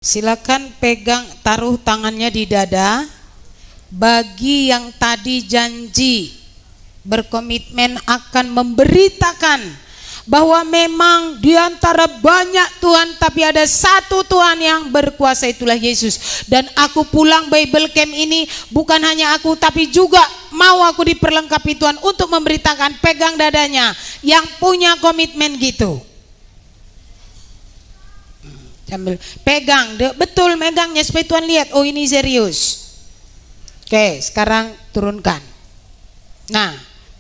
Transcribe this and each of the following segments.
Silakan pegang, taruh tangannya di dada. Bagi yang tadi janji berkomitmen akan memberitakan bahwa memang di antara banyak Tuhan tapi ada satu Tuhan yang berkuasa, itulah Yesus. Dan aku pulang Bible Camp ini bukan hanya aku tapi juga mau aku diperlengkapi Tuhan untuk memberitakan. Pegang dadanya yang punya komitmen gitu. Sambil pegang, betul megangnya supaya Tuhan lihat, oh ini serius. Oke, sekarang turunkan. Nah,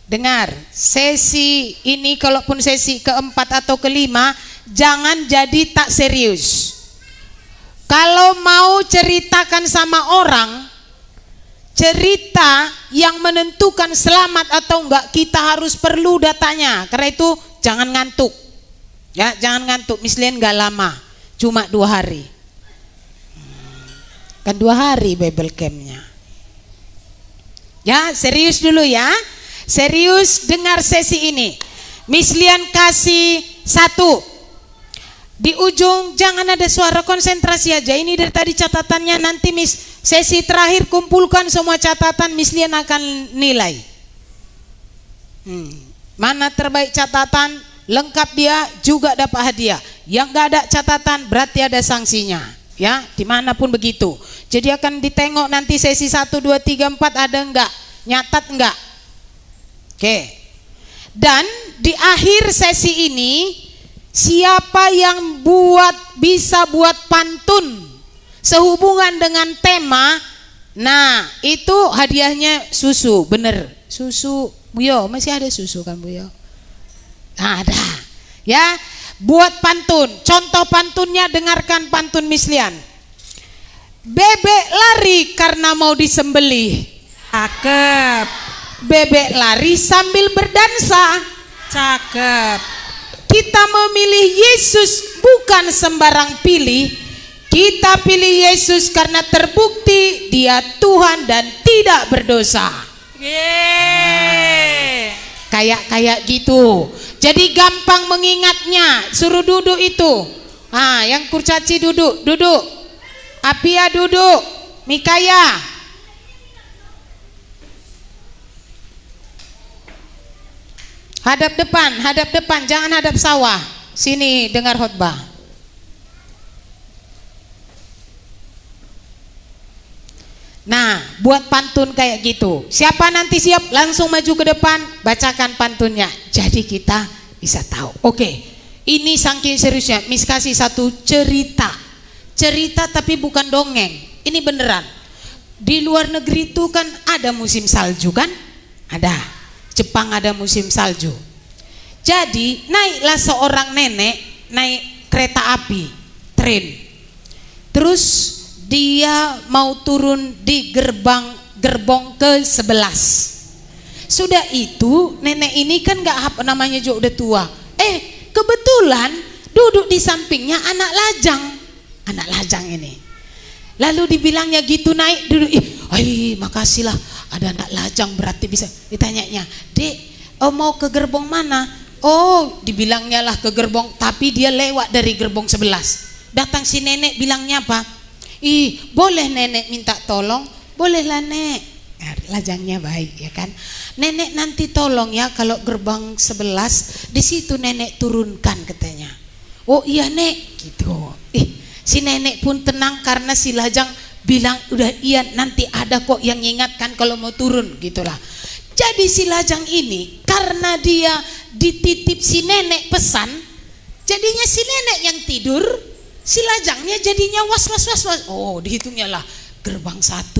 dengar, sesi ini kalaupun sesi keempat atau kelima, jangan jadi tak serius. Kalau mau ceritakan sama orang, cerita yang menentukan selamat atau enggak, kita harus perlu datanya. Karena itu jangan ngantuk. Ya, jangan ngantuk. Misalnya enggak lama, cuma 2 hari. Kan 2 hari Bible Camp-nya. Ya, serius dulu ya. Serius dengar sesi ini. Mislian kasih 1. Di ujung jangan ada suara, konsentrasi aja. Ini dari tadi catatannya, nanti sesi terakhir kumpulkan semua catatan, Mislian akan nilai. Mana terbaik catatan, lengkap dia juga dapat hadiah. Yang gak ada catatan berarti ada sanksinya. Ya, dimanapun begitu. Jadi akan ditengok nanti sesi 1, 2, 3, 4 ada enggak, nyatat enggak. Oke. Dan di akhir sesi ini, siapa yang bisa buat pantun sehubungan dengan tema, nah itu hadiahnya susu. Bener, susu Buyo, masih ada susu kan Buyo? Nah, ada. Ya, buat pantun. Contoh pantunnya, dengarkan pantun Mislian. Bebek lari karena mau disembelih. Cakep. Bebek lari sambil berdansa. Cakep. Kita memilih Yesus bukan sembarang pilih. Kita pilih Yesus karena terbukti Dia Tuhan dan tidak berdosa. Yeay. Kayak gitu. Jadi gampang mengingatnya. Suruh duduk itu. Ah, yang kurcaci duduk. Apia duduk. Mikaya. Hadap depan, jangan hadap sawah. Sini dengar khotbah. Nah, buat pantun kayak gitu. Siapa nanti siap langsung maju ke depan, bacakan pantunnya. Jadi kita bisa tahu. Oke, ini saking seriusnya. Miss kasih 1 cerita. Cerita tapi bukan dongeng. Ini beneran. Di luar negeri itu kan ada musim salju kan? Ada. Jepang ada musim salju. Jadi naiklah seorang nenek naik kereta api, tren. Terus dia mau turun di gerbong ke-11. Sudah itu nenek ini kan gak namanya juga udah tua. Kebetulan duduk di sampingnya anak lajang ini. Lalu dibilangnya gitu, naik duduk. Makasih lah ada anak lajang, berarti bisa. Ditanyanya, Dek, mau ke gerbong mana? Oh, dibilangnya lah ke gerbong, tapi dia lewat dari gerbong 11. Datang si nenek, bilangnya apa? Boleh nenek minta tolong? Bolehlah nek. Nah, lajangnya baik ya kan. Nenek nanti tolong ya, kalau gerbang 11 di situ nenek turunkan katanya. Oh iya nek, gitu. Si nenek pun tenang karena si lajang bilang udah iya, nanti ada kok yang ingatkan kalau mau turun gitulah. Jadi si lajang ini karena dia dititip si nenek pesan, jadinya si nenek yang tidur, si lajangnya jadinya was. Oh, dihitungnya lah gerbang 1,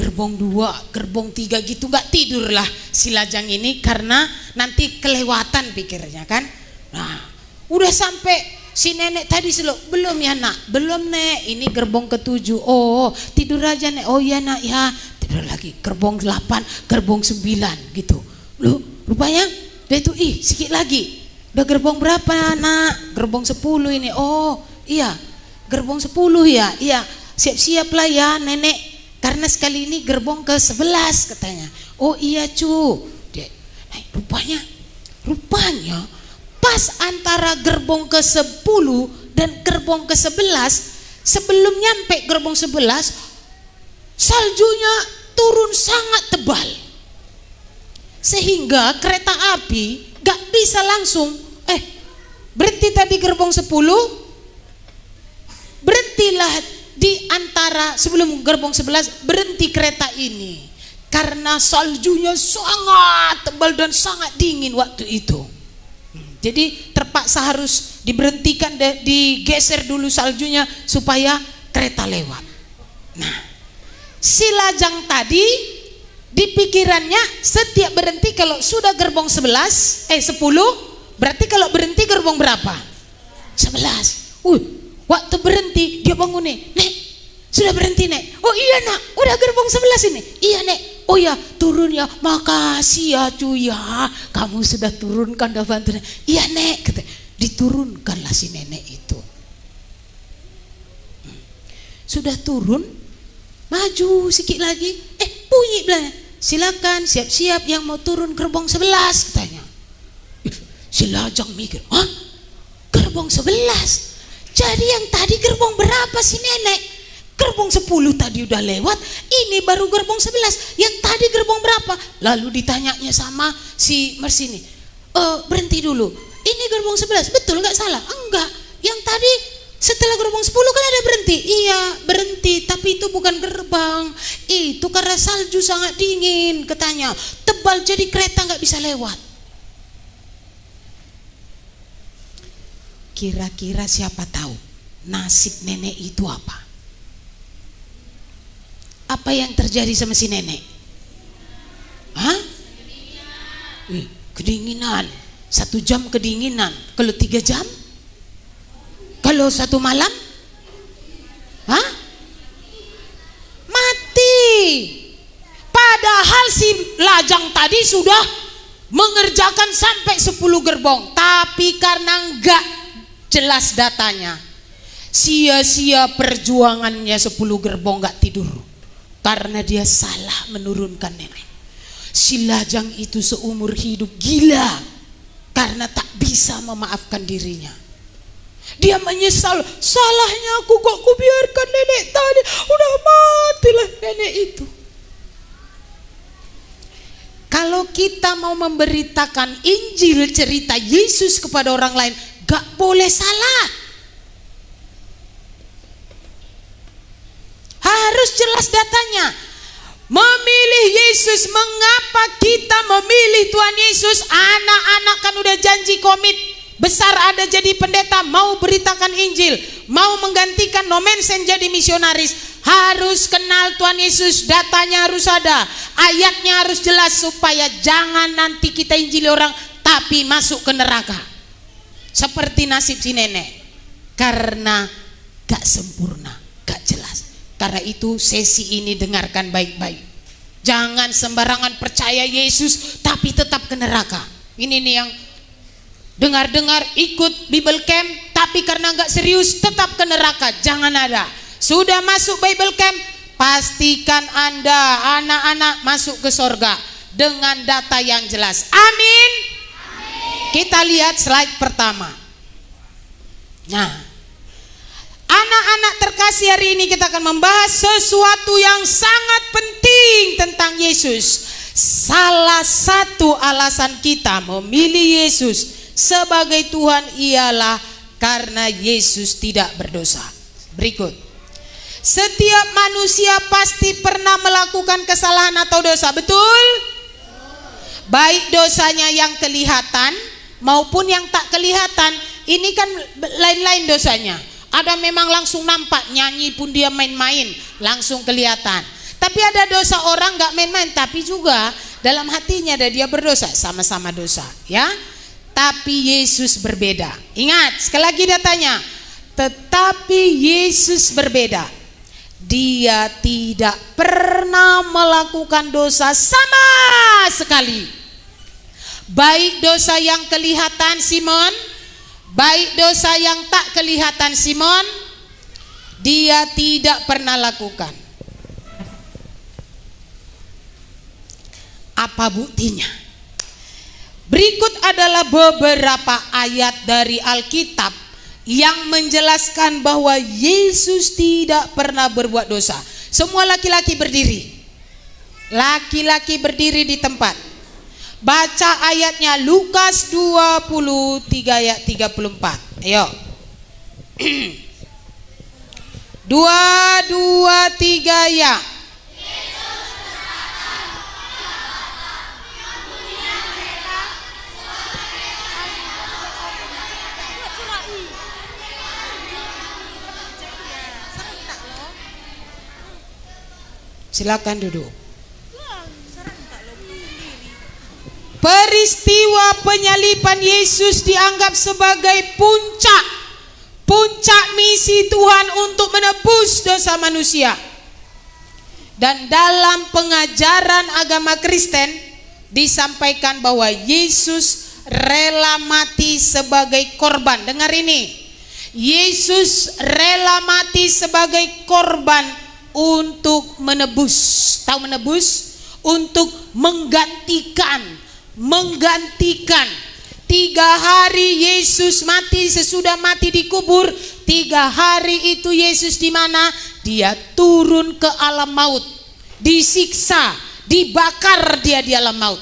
gerbong 2, gerbong 3 gitu, nggak tidur lah si lajang ini karena nanti kelewatan pikirnya kan. Nah, udah sampai si nenek tadi belum ya nak, belum nek, ini gerbong ke-7. Oh tidur aja nek. Oh iya nak ya, tidur lagi. Gerbong 8, gerbong 9 gitu. Loh rupanya dia itu sikit lagi. Udah gerbong berapa nak? Gerbong 10 ini. Oh iya gerbong 10 ya. Iya siap-siap lah ya nenek, karena sekali ini gerbong ke-11 katanya. Oh iya cu. Dia, rupanya pas antara gerbong ke-10 dan gerbong ke-11 sebelum nyampe gerbong 11 saljunya turun sangat tebal, sehingga kereta api gak bisa langsung berhenti tadi gerbong 10, berhentilah di antara sebelum gerbong 11 berhenti kereta ini karena saljunya sangat tebal dan sangat dingin waktu itu. Jadi terpaksa harus diberhentikan, digeser dulu saljunya supaya kereta lewat. Nah, si lajang tadi di pikirannya setiap berhenti kalau sudah gerbong 10, berarti kalau berhenti gerbong berapa? 11. Waktu berhenti dia bangun nih, Nek, sudah berhenti Nek. Oh iya Nak, udah gerbong 11 ini. Iya Nek. Oh ya, turun ya. Makasih ya cuy ya, kamu sudah turunkan dah bantuan. Iya Nek, kata. Diturunkanlah si nenek itu. Sudah turun, maju sedikit lagi, bunyi belanya. Silakan siap-siap yang mau turun gerbong 11 katanya. Si lajang mikir, hah? Gerbong 11? Jadi yang tadi gerbong berapa si nenek? Gerbong 10 tadi udah lewat, ini baru gerbong 11. Yang tadi gerbong berapa? Lalu ditanyanya sama si Mersini, berhenti dulu, ini gerbong 11, betul gak salah? Enggak, yang tadi setelah gerbong 10 kan ada berhenti. Iya berhenti, tapi itu bukan gerbang, itu karena salju sangat dingin katanya, tebal jadi kereta gak bisa lewat. Kira-kira siapa tahu nasib nenek itu apa? Apa yang terjadi sama si nenek? Hah? Kedinginan. 1 jam kedinginan. Kalau 3 jam? Kalau 1 malam? Hah? Mati. Padahal si lajang tadi sudah mengerjakan sampai 10 gerbong, tapi karena enggak jelas datanya, sia-sia perjuangannya 10 gerbong gak tidur karena dia salah menurunkan nenek. Si lajang itu seumur hidup gila karena tak bisa memaafkan dirinya. Dia menyesal, salahnya aku kok kubiarkan nenek tadi, udah matilah nenek itu. Kalau kita mau memberitakan Injil cerita Yesus kepada orang lain, gak boleh salah, harus jelas datanya. Memilih Yesus, mengapa kita memilih Tuhan Yesus? Anak-anak kan udah janji komit besar ada jadi pendeta, mau beritakan Injil, mau menggantikan nomensen jadi misionaris, harus kenal Tuhan Yesus, datanya harus ada, ayatnya harus jelas supaya jangan nanti kita injili orang tapi masuk ke neraka seperti nasib si nenek karena gak sempurna, gak jelas. Karena itu sesi ini dengarkan baik-baik, jangan sembarangan percaya Yesus tapi tetap ke neraka. Ini nih yang dengar-dengar ikut Bible Camp tapi karena gak serius tetap ke neraka, jangan ada. Sudah masuk Bible Camp, pastikan Anda anak-anak masuk ke sorga dengan data yang jelas. Amin. Kita lihat slide pertama. Nah, anak-anak terkasih, hari ini kita akan membahas sesuatu yang sangat penting tentang Yesus. Salah satu alasan kita memilih Yesus sebagai Tuhan ialah karena Yesus tidak berdosa. Berikut. Setiap manusia pasti pernah melakukan kesalahan atau dosa, betul? Baik dosanya yang kelihatan maupun yang tak kelihatan. Ini kan lain-lain dosanya. Ada memang langsung nampak, nyanyi pun dia main-main, langsung kelihatan. Tapi ada dosa orang gak main-main, tapi juga dalam hatinya ada dia berdosa, sama-sama dosa, ya. Tapi Yesus berbeda. Ingat, sekali lagi datanya. Tetapi Yesus berbeda. Dia tidak pernah melakukan dosa sama sekali. Baik dosa yang kelihatan Simon, baik dosa yang tak kelihatan Simon, dia tidak pernah lakukan. Apa buktinya? Berikut adalah beberapa ayat dari Alkitab yang menjelaskan bahwa Yesus tidak pernah berbuat dosa. Semua laki-laki berdiri. Laki-laki berdiri di tempat. Baca ayatnya Lukas 23 ayat 34. Ayo. 2, 3 ya. Silakan duduk. Peristiwa penyaliban Yesus dianggap sebagai puncak misi Tuhan untuk menebus dosa manusia. Dan dalam pengajaran agama Kristen disampaikan bahwa Yesus rela mati sebagai korban. Dengar ini. Yesus rela mati sebagai korban untuk menebus. Tahu menebus? Untuk menggantikan. 3 hari Yesus mati, sesudah mati dikubur. 3 hari itu Yesus di mana? Dia turun ke alam maut, disiksa, dibakar dia di alam maut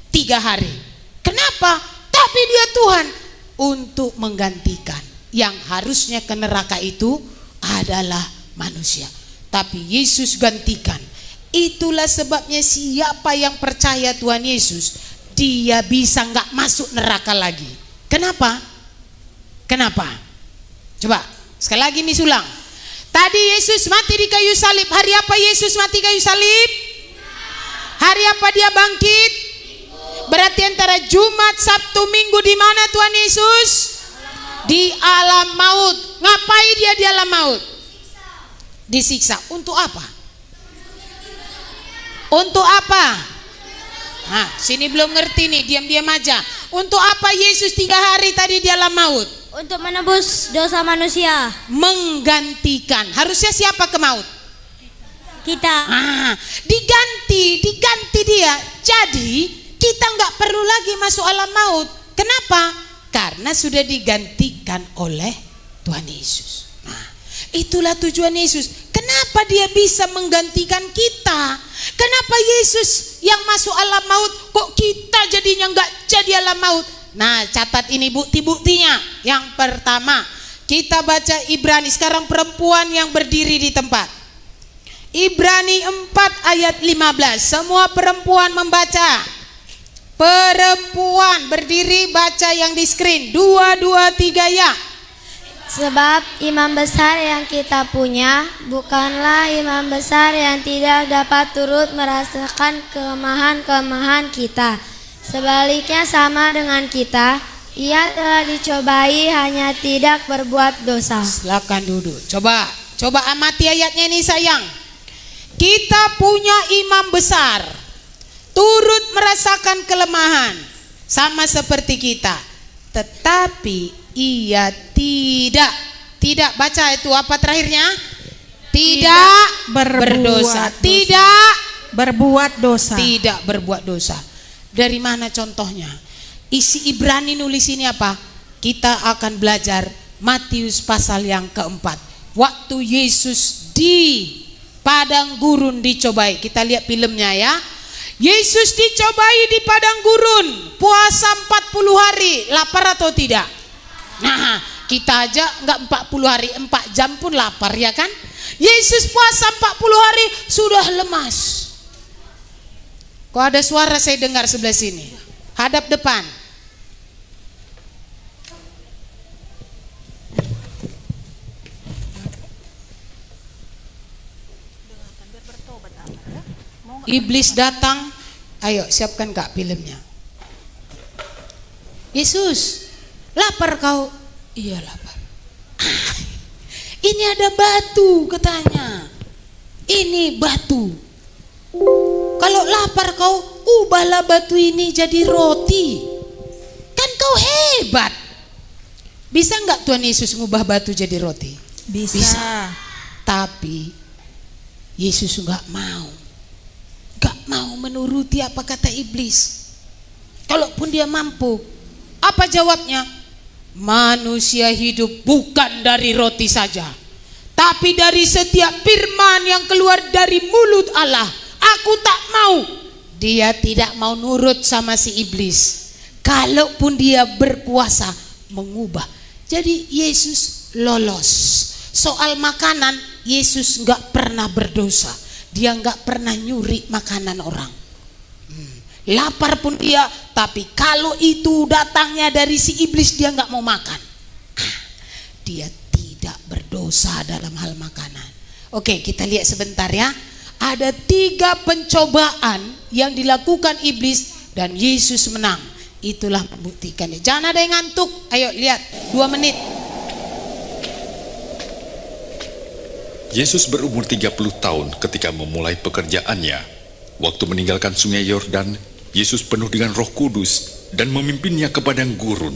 3 hari. Kenapa? Tapi dia Tuhan untuk menggantikan. Yang harusnya ke neraka itu adalah manusia, tapi Yesus gantikan. Itulah sebabnya siapa yang percaya Tuhan Yesus, dia bisa nggak masuk neraka lagi. Kenapa? Kenapa? Coba sekali lagi nih ulang. Tadi Yesus mati di kayu salib. Hari apa Yesus mati kayu salib? Hari apa dia bangkit? Berarti antara Jumat, Sabtu, Minggu di mana Tuhan Yesus? Di alam maut. Ngapain dia di alam maut? Disiksa. Untuk apa? Untuk apa? Nah, sini belum ngerti nih, diam-diam aja. Untuk apa Yesus 3 hari tadi di alam maut? Untuk menebus dosa manusia. Menggantikan. Harusnya siapa ke maut? Kita. Diganti dia. Jadi kita nggak perlu lagi masuk alam maut. Kenapa? Karena sudah digantikan oleh Tuhan Yesus. Nah, itulah tujuan Yesus. Kenapa dia bisa menggantikan kita? Kenapa Yesus yang masuk alam maut, kok kita jadinya nggak jadi alam maut? Nah, catat ini bukti-buktinya. Yang pertama, kita baca Ibrani. Sekarang perempuan yang berdiri di tempat. Ibrani 4 ayat 15. Semua perempuan membaca. Perempuan berdiri baca yang di screen. 2, 3 ya. Sebab imam besar yang kita punya bukanlah imam besar yang tidak dapat turut merasakan kelemahan-kelemahan kita. Sebaliknya sama dengan kita, ia telah dicobai hanya tidak berbuat dosa. Silakan duduk. Coba amati ayatnya ini sayang. Kita punya imam besar, turut merasakan kelemahan sama seperti kita, tetapi ia tidak baca itu apa terakhirnya? Tidak berdosa. Tidak berbuat dosa. Tidak berbuat dosa. Dari mana contohnya? Isi Ibrani nulis ini apa? Kita akan belajar Matius pasal yang keempat. Waktu Yesus di padang gurun dicobai. Kita lihat filmnya ya. Yesus dicobai di padang gurun, puasa 40 hari, lapar atau tidak? Nah, kita aja enggak 40 hari, 4 jam pun lapar ya kan? Yesus puasa 40 hari sudah lemas. Kok ada suara saya dengar sebelah sini? Hadap depan. Iblis datang. Ayo siapkan Kak filmnya. Yesus, lapar kau? Iya lapar. Ini ada batu katanya. Ini batu. Kalau lapar kau, ubahlah batu ini jadi roti. Kan kau hebat. Bisa nggak Tuhan Yesus ngubah batu jadi roti? Bisa. Tapi Yesus nggak mau. Nggak mau menuruti apa kata iblis. Kalaupun dia mampu, apa jawabnya? manusia hidup bukan dari roti saja, tapi dari setiap firman yang keluar dari mulut Allah. Aku tak mau. Dia tidak mau nurut sama si iblis, kalaupun dia berkuasa mengubah. Jadi Yesus lolos. Soal makanan, Yesus nggak pernah berdosa. Dia nggak pernah nyuri makanan orang. Lapar pun dia, tapi kalau itu datangnya dari si iblis, dia nggak mau makan. Dia tidak berdosa dalam hal makanan. Oke, kita lihat sebentar ya. Ada 3 pencobaan yang dilakukan iblis dan Yesus menang. Itulah membuktikannya. Jangan ada yang ngantuk. Ayo lihat 2 menit. Yesus berumur 30 tahun ketika memulai pekerjaannya. Waktu meninggalkan sungai Yordan, Yesus penuh dengan Roh Kudus dan memimpinnya ke padang gurun.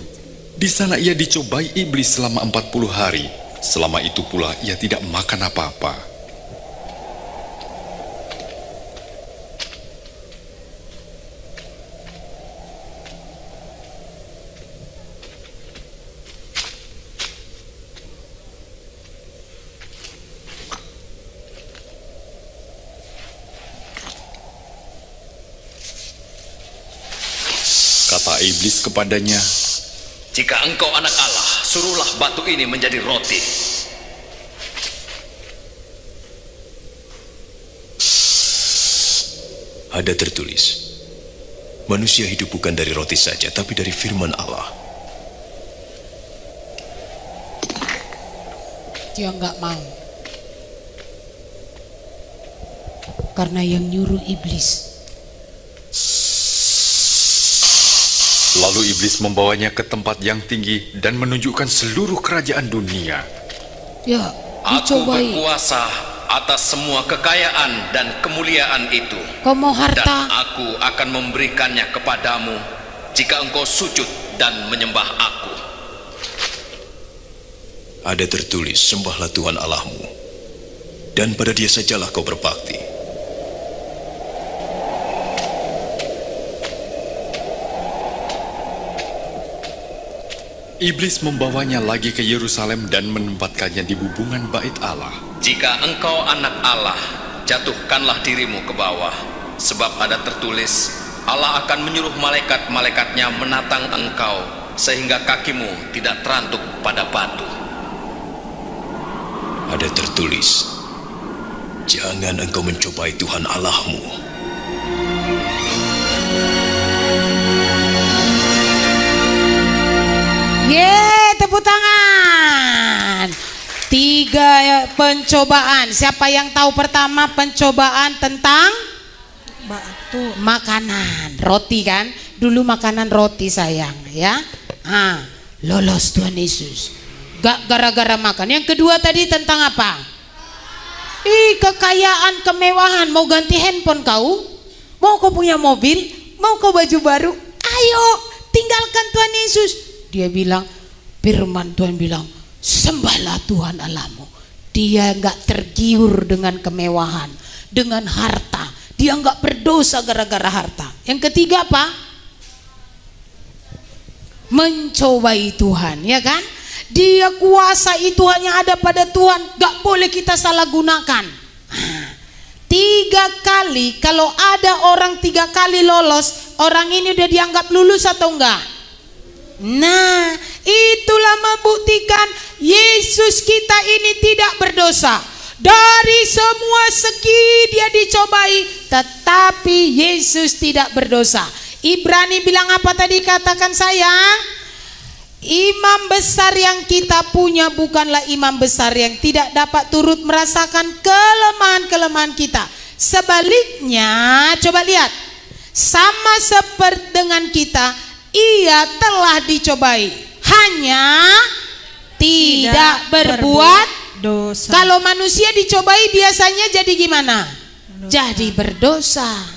Di sana ia dicobai iblis selama 40 hari. Selama itu pula ia tidak makan apa-apa. Kata iblis kepadanya, "Jika engkau anak Allah, suruhlah batu ini menjadi roti." Ada tertulis, manusia hidup bukan dari roti saja, tapi dari firman Allah. Dia nggak mau, karena yang nyuruh iblis. Lalu iblis membawanya ke tempat yang tinggi dan menunjukkan seluruh kerajaan dunia. Ya, Aku dicobai. berkuasa atas semua kekayaan dan kemuliaan itu. Kau mau Dan harta? aku akan memberikannya kepadamu jika engkau sujud dan menyembah aku. Ada tertulis, sembahlah Tuhan Allahmu, dan pada Dia sajalah kau berbakti. Iblis membawanya lagi ke Yerusalem dan menempatkannya di bubungan bait Allah. Jika engkau anak Allah, jatuhkanlah dirimu ke bawah. Sebab ada tertulis, Allah akan menyuruh malaikat-malaikatnya menatang engkau, sehingga kakimu tidak terantuk pada batu. Ada tertulis, jangan engkau mencobai Tuhan Allahmu. Tepuk tangan. 3 pencobaan. Siapa yang tahu pertama pencobaan tentang Batu. makanan, roti kan? Dulu makanan roti sayang, ya. Lolos Tuhan Yesus. Gak gara-gara makan. Yang kedua tadi tentang apa? Kekayaan, kemewahan. Mau ganti handphone kau? Mau kau punya mobil? Mau kau baju baru? Ayo, tinggalkan Tuhan Yesus. Dia bilang, firman Tuhan bilang, sembahlah Tuhan Allahmu. Dia nggak tergiur dengan kemewahan, dengan harta. Dia nggak berdosa gara-gara harta. Yang ketiga apa? Mencobai Tuhan, ya kan? Dia kuasa itu hanya ada pada Tuhan, nggak boleh kita salah gunakan. 3 kali, kalau ada orang 3 kali lolos, orang ini udah dianggap lulus atau enggak? Nah, itulah membuktikan Yesus kita ini tidak berdosa. Dari semua segi dia dicobai, tetapi Yesus tidak berdosa. Ibrani bilang apa tadi, katakan sayang? Imam besar yang kita punya bukanlah imam besar yang tidak dapat turut merasakan kelemahan-kelemahan kita. Sebaliknya, coba lihat, sama seperti dengan kita, ia telah dicobai, hanya tidak berbuat dosa. Kalau manusia dicobai biasanya jadi gimana? Jadi berdosa.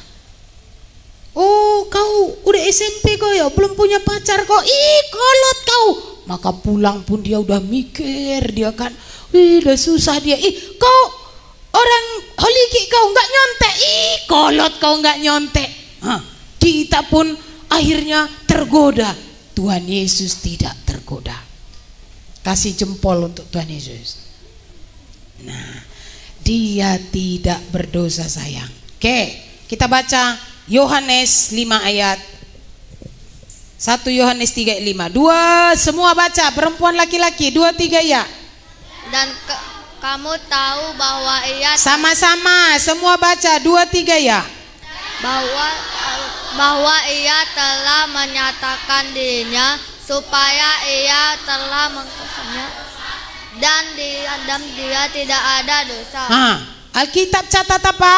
Oh, kau udah SMP kau ya, belum punya pacar kau, kolot kau. Maka pulang pun dia udah mikir, dia kan, udah susah dia. Kau orang holiki kau nggak nyontek, kolot kau nggak nyontek. Kita pun akhirnya tergoda. Tuhan Yesus tidak tergoda. Kasih jempol untuk Tuhan Yesus. Nah, dia tidak berdosa sayang. Oke, kita baca Yohanes 5 ayat 1 Yohanes 3 ayat 5. Dua semua baca, perempuan laki-laki, 2 3 ya. Dan kamu tahu bahwa ia Sama-sama semua baca 2 3 ya. bahwa ia telah menyatakan dirinya supaya ia telah mengkasihnya dan dia tidak ada dosa. Alkitab catat apa?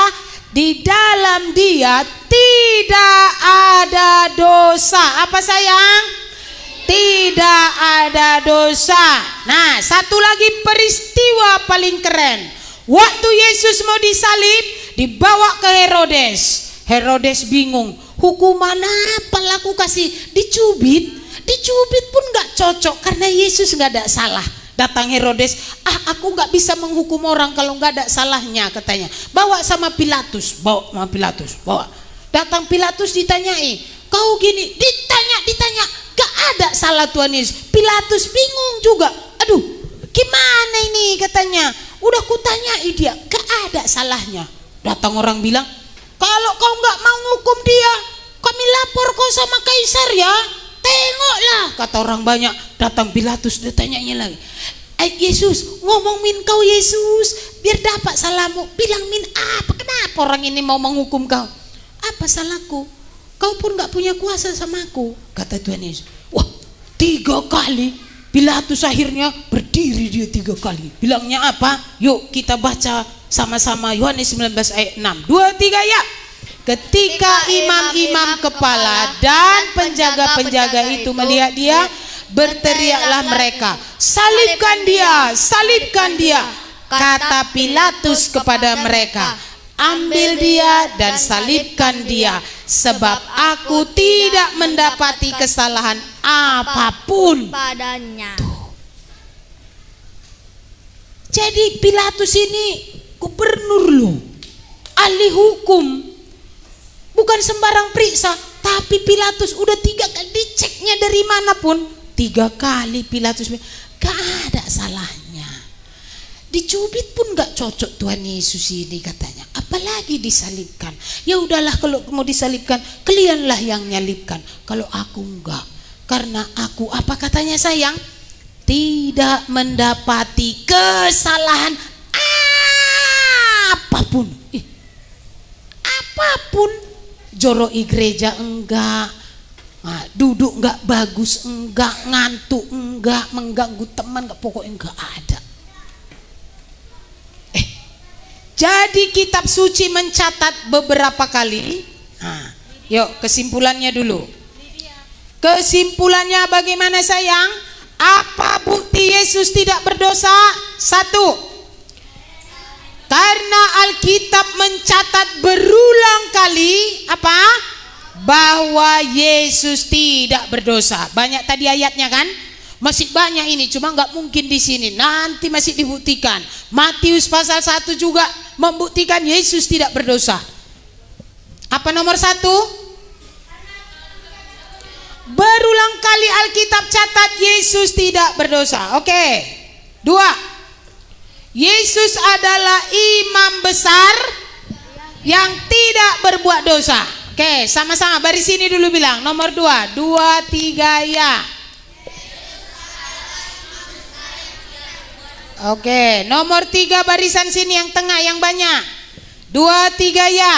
Di dalam dia tidak ada dosa. Apa sayang? Tidak ada dosa. Nah, satu lagi peristiwa paling keren. Waktu Yesus mau disalib, dibawa ke Herodes. Herodes bingung, hukuman apa aku kasih? Dicubit pun gak cocok karena Yesus gak ada salah. Datang Herodes, aku gak bisa menghukum orang kalau gak ada salahnya, katanya. Bawa sama Pilatus, bawa. Datang Pilatus ditanyai, kau gini, ditanya, gak ada salah Tuhan Yesus. Pilatus bingung juga, aduh gimana ini, katanya. Udah kutanyai dia, gak ada salahnya. Datang orang bilang, kalau kau gak mau hukum dia, kami lapor kau sama kaisar ya. Tengoklah, kata orang banyak. Datang Pilatus, ditanyanya lagi, Yesus, ngomong min kau Yesus, biar dapat salahmu. Bilang min apa, kenapa orang ini mau menghukum kau? Apa salahku? Kau pun gak punya kuasa sama aku, kata Tuhan Yesus. Wah, 3 kali Pilatus akhirnya berdiri dia 3 kali. Bilangnya apa? Yuk kita baca sama-sama Yohanes 19 ayat 6. 2 3 ya. Ketika imam-imam kepala dan penjaga-penjaga itu melihat dia, berteriaklah mereka, salibkan dia. Kata Pilatus kepada mereka, ambil dia dan salibkan dia, sebab aku tidak mendapati kesalahan apapun padanya. Jadi Pilatus ini gubernur loh, ahli hukum, bukan sembarang periksa. Tapi Pilatus udah 3 kali diceknya dari manapun, 3 kali Pilatus gak ada salahnya. Dicubit pun gak cocok Tuhan Yesus ini, katanya, apalagi disalibkan. Ya udahlah, kalau mau disalibkan kalianlah yang nyalibkan, kalau aku enggak, karena aku, apa katanya sayang, tidak mendapati kesalahan apapun. Apapun, jorok gereja enggak, duduk enggak bagus enggak, ngantuk enggak, mengganggu teman enggak, pokoknya enggak ada. Jadi kitab suci mencatat beberapa kali. Yuk kesimpulannya dulu. Kesimpulannya bagaimana sayang? Apa bukti Yesus tidak berdosa? 1, karena Alkitab mencatat berulang kali apa? Bahwa Yesus tidak berdosa. Banyak tadi ayatnya kan? Masih banyak ini, cuma nggak mungkin di sini. Nanti masih dibuktikan. Matius pasal 1 juga membuktikan Yesus tidak berdosa. Apa nomor 1? Berulang kali Alkitab catat Yesus tidak berdosa. Oke. 2, Yesus adalah imam besar yang tidak berbuat dosa. Oke, sama-sama baris sini dulu bilang. Nomor 2, 2 3 ya. Oke, nomor 3 barisan sini yang tengah yang banyak. 2 3 ya.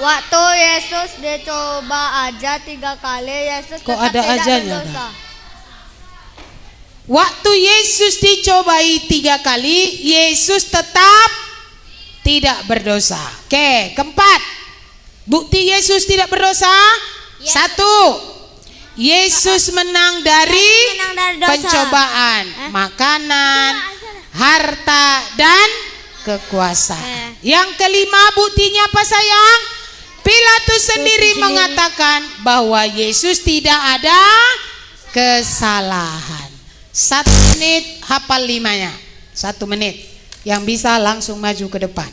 Waktu Yesus dicoba aja 3 kali, Yesus Kok tetap ada tidak ajanya, berdosa. Waktu Yesus dicobai 3 kali, Yesus tetap tidak berdosa. Oke, keempat, bukti Yesus tidak berdosa. 1, Yesus menang dari dosa. pencobaan, makanan, harta, dan kekuasaan. Yang kelima, buktinya apa sayang? Pilatus sendiri mengatakan bahwa Yesus tidak ada kesalahan. 1 menit hafal 5-nya. 1 menit. Yang bisa langsung maju ke depan.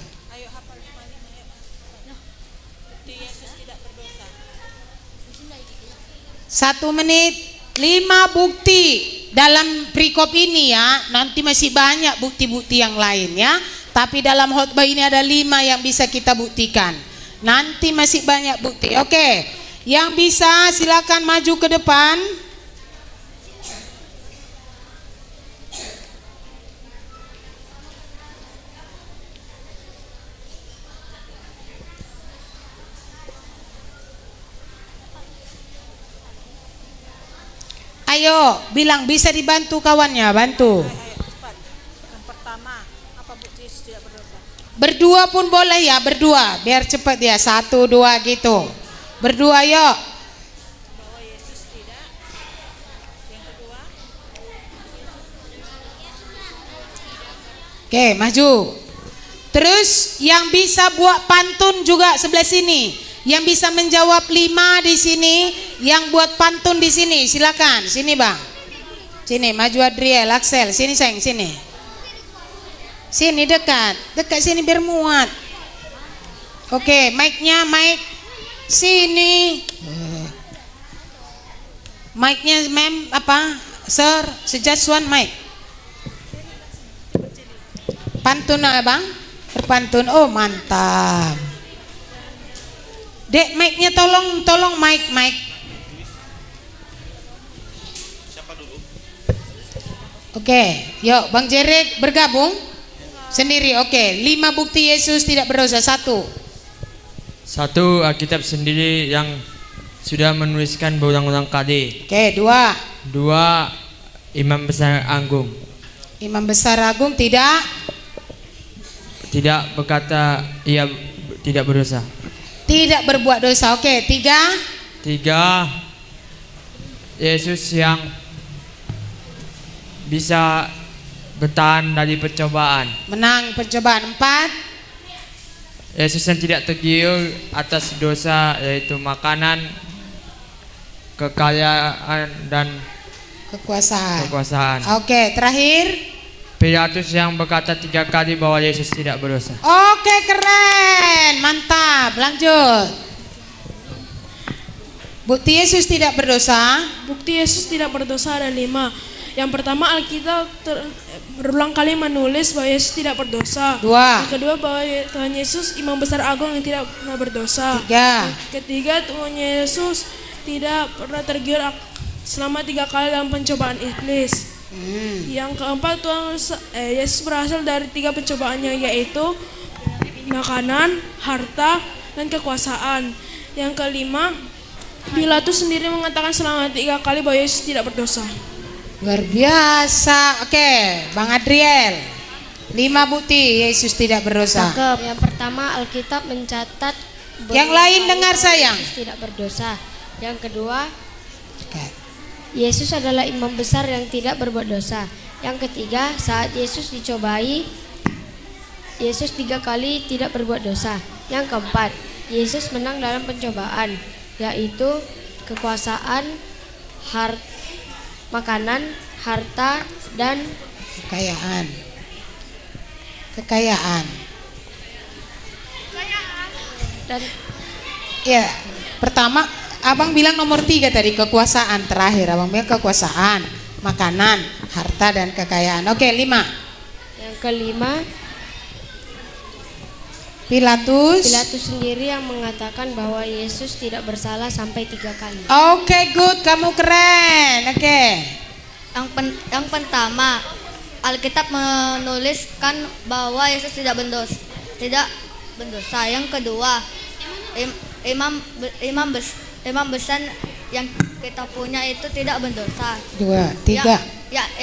1 menit 5 bukti dalam perikop ini ya, nanti masih banyak bukti-bukti yang lain ya. Tapi dalam khotbah ini ada 5 yang bisa kita buktikan. Nanti masih banyak bukti. Oke, yang bisa silakan maju ke depan. Ayo, bilang bisa dibantu kawannya, bantu. Yang pertama, apa bukti Yesus tidak berdosa? Berdua pun boleh ya, berdua, biar cepat ya, 1, 2 gitu. Berdua yuk. Bahwa Yesus tidak. Yang kedua, Oke, maju. Terus yang bisa buat pantun juga sebelah sini. Yang bisa menjawab 5 di sini, yang buat pantun di sini, silakan. Sini bang, sini maju Adriel, Axel, sini sayang, sini. Sini dekat sini biar muat. Oke, mic-nya, mic sini. Mic-nya mem apa? Sir, just one mic. Pantun bang, berpantun. Oh mantap. Dek, mic-nya tolong mic. Oke, yuk Bang Jerek bergabung sendiri. Oke, 5 bukti Yesus tidak berdosa. 1. Alkitab sendiri yang sudah menuliskan berulang-ulang kali. Oke, 2. 2. Imam Besar Agung. Imam Besar Agung tidak berkata ia tidak berdosa. Tidak berbuat dosa. Oke, 3. 3. Yesus yang bisa bertahan dari pencobaan. Menang pencobaan. 4. Yesus yang tidak tergiur atas dosa, yaitu makanan, kekayaan dan kekuasaan. Oke, terakhir. Pilatus yang berkata 3 kali bahwa Yesus tidak berdosa. Oke, keren, mantap. Lanjut. Bukti Yesus tidak berdosa. Bukti Yesus tidak berdosa ada 5. Yang pertama, Alkitab berulang kali menulis bahwa Yesus tidak berdosa. 2. Yang kedua, bahwa Tuhan Yesus Imam Besar Agung yang tidak pernah berdosa. 3. Ketiga, Tuhan Yesus tidak pernah tergiur selama 3 kali dalam pencobaan iblis. Yang keempat, Yesus berhasil dari 3 pencobaannya, yaitu makanan, harta, dan kekuasaan. Yang kelima, Pilatus sendiri mengatakan selama 3 kali bahwa Yesus tidak berdosa. Luar biasa. Oke, Bang Adriel, 5 bukti Yesus tidak berdosa. Cakep. Yang pertama, Alkitab mencatat Yang lain dengar sayang. Yesus tidak berdosa. Yang kedua, Oke. Yesus adalah imam besar yang tidak berbuat dosa. Yang ketiga, saat Yesus dicobai, Yesus 3 kali tidak berbuat dosa. Yang keempat, Yesus menang dalam pencobaan, yaitu kekuasaan, makanan, harta, dan kekayaan. Dan Ya, pertama Abang bilang nomor 3 tadi, kekuasaan. Terakhir Abang bilang kekuasaan, makanan, harta, dan kekayaan. Oke, 5. yang kelima, Pilatus sendiri yang mengatakan bahwa Yesus tidak bersalah sampai 3 kali. Oke, good, kamu keren. Oke. Yang pertama, Alkitab menuliskan bahwa Yesus tidak berdosa. Yang kedua, imam besar yang kita punya itu tidak berdosa. 2, 3.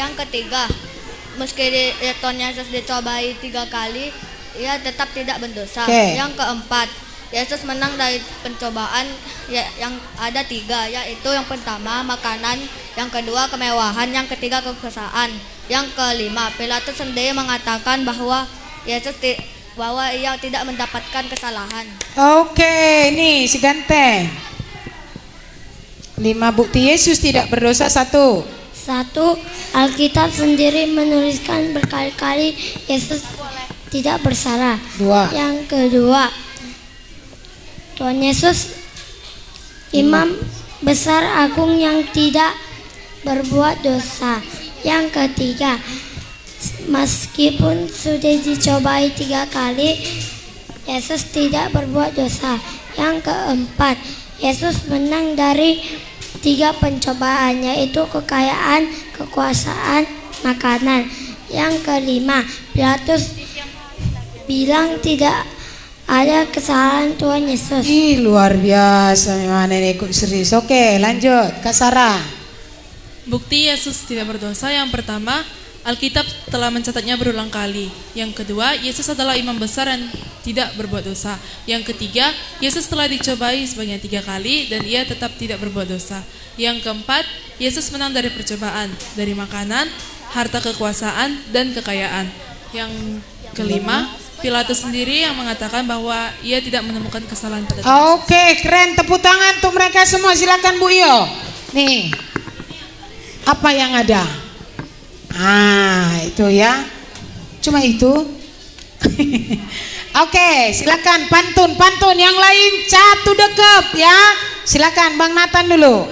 Yang ketiga, meski Tuhan Yesus dicobai 3 kali, ia tetap tidak berdosa. Okay. Yang keempat, Yesus menang dari pencobaan yang ada 3, yaitu yang pertama makanan, yang kedua kemewahan, yang ketiga kekuasaan. Yang kelima, Pilatus sendiri mengatakan bahwa ia tidak mendapatkan kesalahan. Oke, ini si ganteng. 5 bukti Yesus tidak berdosa. 1. Alkitab sendiri menuliskan berkali-kali Yesus tidak bersalah. 2. Yang kedua, Tuhan Yesus imam besar agung yang tidak berbuat dosa. Yang ketiga, meskipun sudah dicobai 3 kali, Yesus tidak berbuat dosa. Yang keempat, Yesus menang dari 3 pencobaan, yaitu kekayaan, kekuasaan, makanan. Yang kelima, Pilatus bilang tidak ada kesalahan Tuhan Yesus. Ih, luar biasa memang ini ikut serius. Oke, lanjut Kak Sarah. Bukti Yesus tidak berdosa yang pertama, Alkitab telah mencatatnya berulang kali. Yang kedua, Yesus adalah imam besar yang tidak berbuat dosa. Yang ketiga, Yesus telah dicobai sebanyak 3 kali dan ia tetap tidak berbuat dosa. Yang keempat, Yesus menang dari percobaan, dari makanan, harta kekuasaan, dan kekayaan. Yang kelima, Pilatus sendiri yang mengatakan bahwa ia tidak menemukan kesalahan pada Yesus. Oke, keren. Tepuk tangan untuk mereka semua. Silakan Bu Iyo. Nih, apa yang ada? Itu ya. Cuma itu. Oke, silakan pantun yang lain catu dekep ya. Silakan Bang Nathan dulu.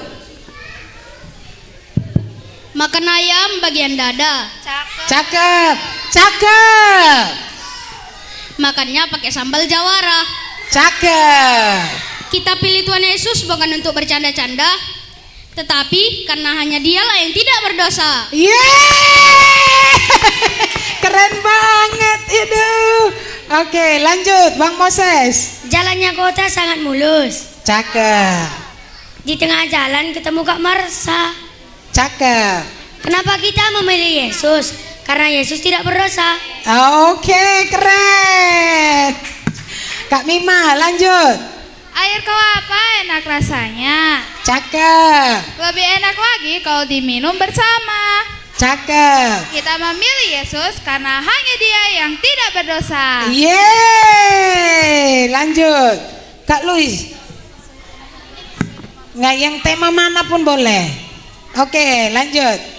Makan ayam bagian dada. Cakep. Makannya pakai sambal jawara. Cakep. Kita pilih Tuhan Yesus bukan untuk bercanda-canda, tetapi karena hanya Dialah yang tidak berdosa. Yeay! Keren banget itu. Oke, lanjut Bang Moses. Jalannya kota sangat mulus. Cakep. Di tengah jalan ketemu Kak Marsa. Cakep. Kenapa kita memilih Yesus? Karena Yesus tidak berdosa. Oke, keren. Kak Mima, lanjut. Air kelapa enak rasanya. Cakep. Lebih enak lagi kalau diminum bersama. Cakep. Kita memilih Yesus karena hanya Dia yang tidak berdosa. Yeay, lanjut. Kak Luis. Nggak, yang tema manapun boleh. Oke, lanjut.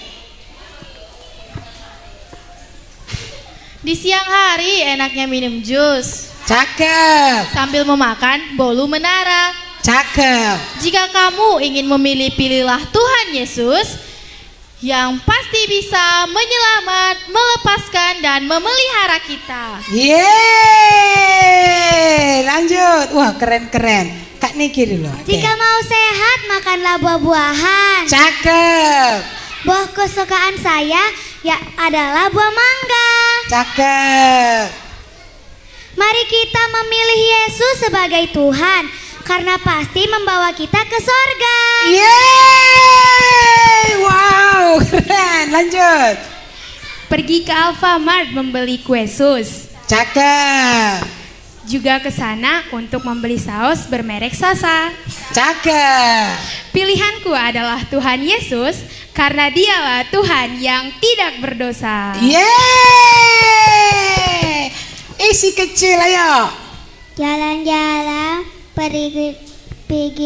Di siang hari enaknya minum jus. Cakep. Sambil memakan bolu menara. Cakep. Jika kamu ingin memilih, pilihlah Tuhan Yesus yang pasti bisa menyelamat, melepaskan, dan memelihara kita. Yeay, lanjut. Wah, keren-keren. Kak Niki dulu. Jika mau sehat, makanlah buah-buahan. Cakep. Buah kesukaan saya ya adalah buah mangga. Cakep. Mari kita memilih Yesus sebagai Tuhan, karena pasti membawa kita ke sorga. Yeay, wow, keren. Lanjut. Pergi ke Alfamart membeli kue sus. Cakep. Juga ke sana untuk membeli saus bermerek Sasa. Cakep. Pilihanku adalah Tuhan Yesus karena Dialah Tuhan yang tidak berdosa. Yeay. Isi kecil ayo. Jalan-jalan pergi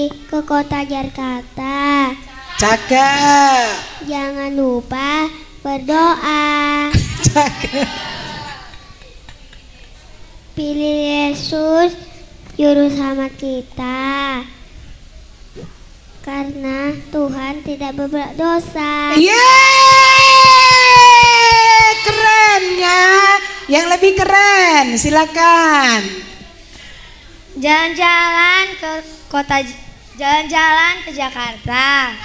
ke kota Jakarta. Cakep. Jangan lupa berdoa. Cakep. Pilih Yesus juru selamat kita, karena Tuhan tidak berbuat dosa. Yeay, keren ya. Yang lebih keren, silakan. Jalan-jalan ke Jakarta.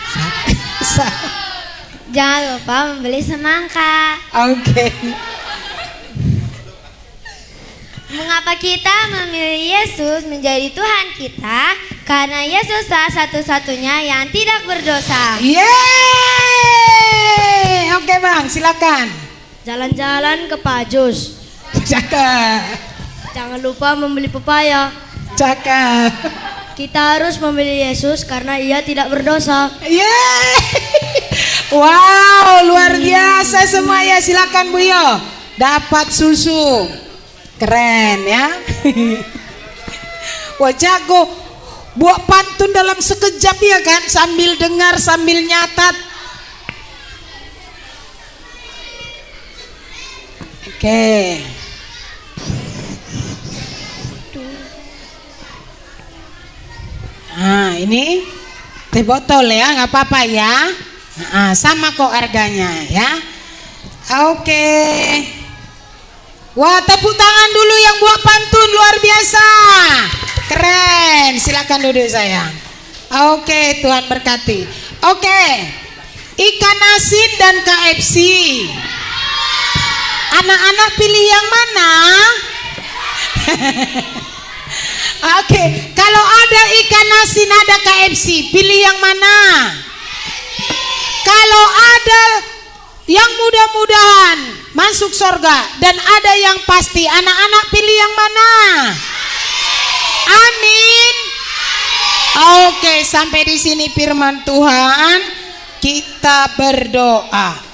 Jangan lupa membeli semangka. Oke. Mengapa kita memilih Yesus menjadi Tuhan kita? Karena Yesus salah satu-satunya yang tidak berdosa. Yeay. Oke Bang, silakan. Jalan-jalan ke Pajus. Cakep. Jangan lupa membeli pepaya. Cakep. Kita harus memilih Yesus karena Ia tidak berdosa. Yeay. Wow, luar biasa semua ya. Silakan Bu Yo. Dapat susu. Keren ya. Wah, jago. Buat pantun dalam sekejap ya kan, sambil dengar sambil nyatat. Oke. Nah, ini teh botol ya, nggak apa-apa ya. Sama kok harganya ya. Oke. Wah, tepuk tangan dulu yang buat pantun, luar biasa. Keren. Silakan duduk sayang. Oke, Tuhan berkati. Oke. Ikan asin dan KFC. Anak-anak pilih yang mana? Oke, kalau ada ikan asin ada KFC, pilih yang mana? Kalau ada yang mudah-mudahan masuk surga dan ada yang pasti, anak-anak pilih yang mana? Amin. Oke, sampai di sini firman Tuhan. Kita berdoa.